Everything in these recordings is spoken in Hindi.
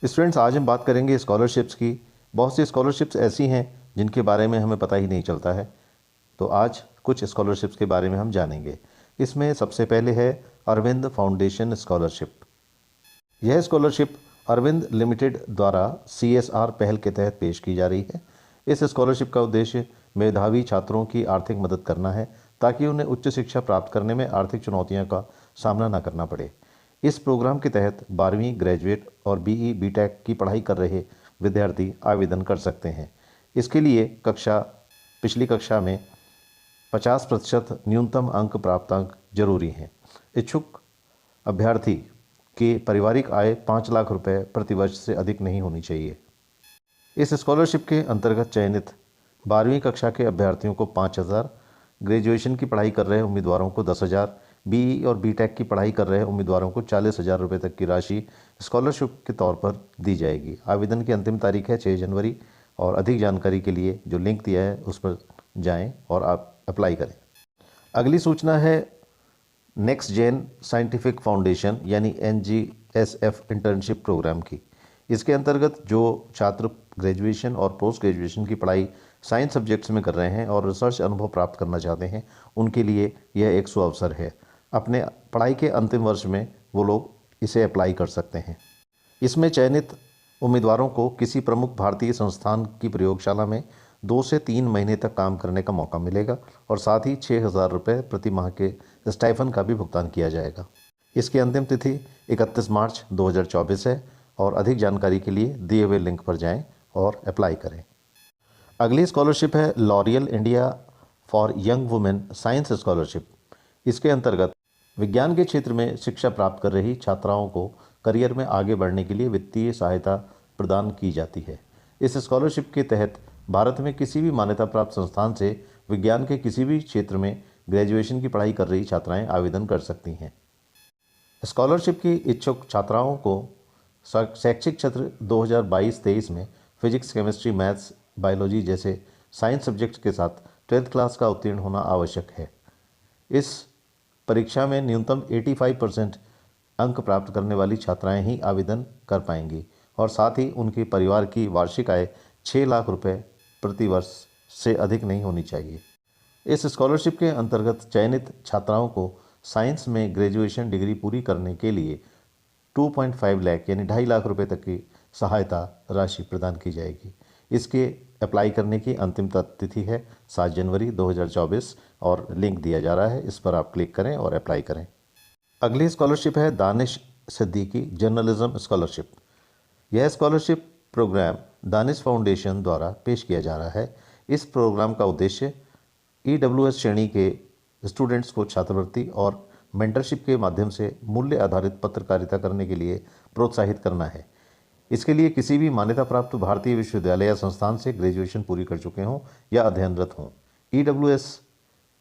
स्टूडेंट्स, आज हम बात करेंगे स्कॉलरशिप्स की। बहुत सी स्कॉलरशिप्स ऐसी हैं जिनके बारे में हमें पता ही नहीं चलता है। तो आज कुछ स्कॉलरशिप्स के बारे में हम जानेंगे। इसमें सबसे पहले है अरविंद फाउंडेशन स्कॉलरशिप। यह स्कॉलरशिप अरविंद लिमिटेड द्वारा CSR पहल के तहत पेश की जा रही है। इस स्कॉलरशिप का उद्देश्य मेधावी छात्रों की आर्थिक मदद करना है ताकि उन्हें उच्च शिक्षा प्राप्त करने में आर्थिक चुनौतियों का सामना न करना पड़े। इस प्रोग्राम के तहत 12वीं ग्रेजुएट और BE BTech की पढ़ाई कर रहे विद्यार्थी आवेदन कर सकते हैं। इसके लिए पिछली कक्षा में 50% न्यूनतम अंक प्राप्तांक जरूरी हैं। इच्छुक अभ्यर्थी की पारिवारिक आय 5 लाख रुपए प्रति वर्ष से अधिक नहीं होनी चाहिए। इस स्कॉलरशिप के अंतर्गत चयनित 12वीं कक्षा के अभ्यर्थियों को 5,000, ग्रेजुएशन की पढ़ाई कर रहे उम्मीदवारों को 10,000, BE और BTech की पढ़ाई कर रहे उम्मीदवारों को 40,000 रुपये तक की राशि स्कॉलरशिप के तौर पर दी जाएगी। आवेदन की अंतिम तारीख है 6 जनवरी और अधिक जानकारी के लिए जो लिंक दिया है उस पर जाएं और आप अप्लाई करें। अगली सूचना है नेक्स्ट जेन साइंटिफिक फाउंडेशन यानी NGSF इंटर्नशिप प्रोग्राम की। इसके अंतर्गत जो छात्र ग्रेजुएशन और पोस्ट ग्रेजुएशन की पढ़ाई साइंस सब्जेक्ट्स में कर रहे हैं और रिसर्च अनुभव प्राप्त करना चाहते हैं, उनके लिए यह एक सुअवसर है। अपने पढ़ाई के अंतिम वर्ष में वो लोग इसे अप्लाई कर सकते हैं। इसमें चयनित उम्मीदवारों को किसी प्रमुख भारतीय संस्थान की प्रयोगशाला में 2 से 3 महीने तक काम करने का मौका मिलेगा और साथ ही 6,000 रुपये प्रति माह के स्टाइफन का भी भुगतान किया जाएगा। इसकी अंतिम तिथि 31 मार्च 2024 है और अधिक जानकारी के लिए दिए हुए लिंक पर जाएं और अप्लाई करें। अगली स्कॉलरशिप है L'Oréal India for young women science scholarship. इसके अंतर्गत विज्ञान के क्षेत्र में शिक्षा प्राप्त कर रही छात्राओं को करियर में आगे बढ़ने के लिए वित्तीय सहायता प्रदान की जाती है। इस स्कॉलरशिप के तहत भारत में किसी भी मान्यता प्राप्त संस्थान से विज्ञान के किसी भी क्षेत्र में ग्रेजुएशन की पढ़ाई कर रही छात्राएं आवेदन कर सकती हैं। स्कॉलरशिप की इच्छुक छात्राओं को शैक्षिक सत्र 2022-23 में फिजिक्स, केमिस्ट्री, मैथ्स, बायोलॉजी जैसे साइंस सब्जेक्ट्स के साथ 12th क्लास का उत्तीर्ण होना आवश्यक है। इस परीक्षा में न्यूनतम 85% अंक प्राप्त करने वाली छात्राएं ही आवेदन कर पाएंगी और साथ ही उनके परिवार की वार्षिक आय 6 लाख रुपए प्रति वर्ष से अधिक नहीं होनी चाहिए। इस स्कॉलरशिप के अंतर्गत चयनित छात्राओं को साइंस में ग्रेजुएशन डिग्री पूरी करने के लिए 2.5 लाख यानी 2.5 लाख रुपए तक की सहायता राशि प्रदान की जाएगी। इसके अप्लाई करने की अंतिम तिथि है 7 जनवरी 2024 और लिंक दिया जा रहा है, इस पर आप क्लिक करें और अप्लाई करें। अगली स्कॉलरशिप है दानिश सिद्दीकी जर्नलिज्म स्कॉलरशिप। यह स्कॉलरशिप प्रोग्राम दानिश फाउंडेशन द्वारा पेश किया जा रहा है। इस प्रोग्राम का उद्देश्य EWS श्रेणी के स्टूडेंट्स को छात्रवृत्ति और मेंटरशिप के माध्यम से मूल्य आधारित पत्रकारिता करने के लिए प्रोत्साहित करना है। इसके लिए किसी भी मान्यता प्राप्त भारतीय विश्वविद्यालय या संस्थान से ग्रेजुएशन पूरी कर चुके हों या अध्ययनरत हों। EWS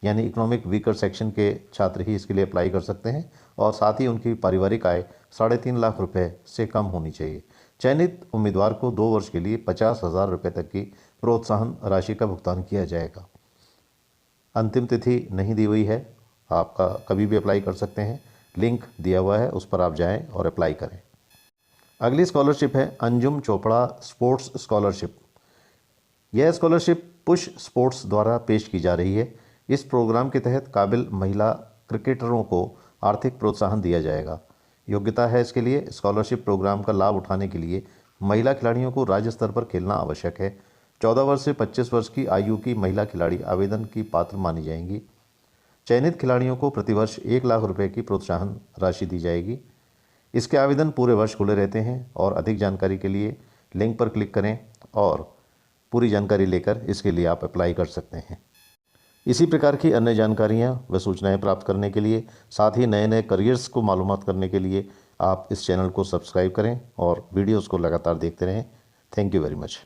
यानी इकोनॉमिक वीकर सेक्शन के छात्र ही इसके लिए अप्लाई कर सकते हैं और साथ ही उनकी पारिवारिक आय 3.5 लाख रुपए से कम होनी चाहिए। चयनित उम्मीदवार को 2 वर्ष के लिए 50,000 रुपये तक की प्रोत्साहन राशि का भुगतान किया जाएगा। अंतिम तिथि नहीं दी हुई है, आपका कभी भी अप्लाई कर सकते हैं। लिंक दिया हुआ है, उस पर आप जाएं और अप्लाई करें। अगली स्कॉलरशिप है अंजुम चोपड़ा स्पोर्ट्स स्कॉलरशिप। यह स्कॉलरशिप पुश स्पोर्ट्स द्वारा पेश की जा रही है। इस प्रोग्राम के तहत काबिल महिला क्रिकेटरों को आर्थिक प्रोत्साहन दिया जाएगा। योग्यता है इसके लिए स्कॉलरशिप प्रोग्राम का लाभ उठाने के लिए महिला खिलाड़ियों को राज्य स्तर पर खेलना आवश्यक है। 14 वर्ष से 25 वर्ष की आयु की महिला खिलाड़ी आवेदन की पात्र मानी जाएंगी। चयनित खिलाड़ियों को प्रतिवर्ष 1 लाख रुपए की प्रोत्साहन राशि दी जाएगी। इसके आवेदन पूरे वर्ष खुले रहते हैं और अधिक जानकारी के लिए लिंक पर क्लिक करें और पूरी जानकारी लेकर इसके लिए आप अप्लाई कर सकते हैं। इसी प्रकार की अन्य जानकारियाँ व सूचनाएं प्राप्त करने के लिए, साथ ही नए नए करियर्स को मालूमात करने के लिए आप इस चैनल को सब्सक्राइब करें और वीडियोज़ को लगातार देखते रहें। Thank you very much.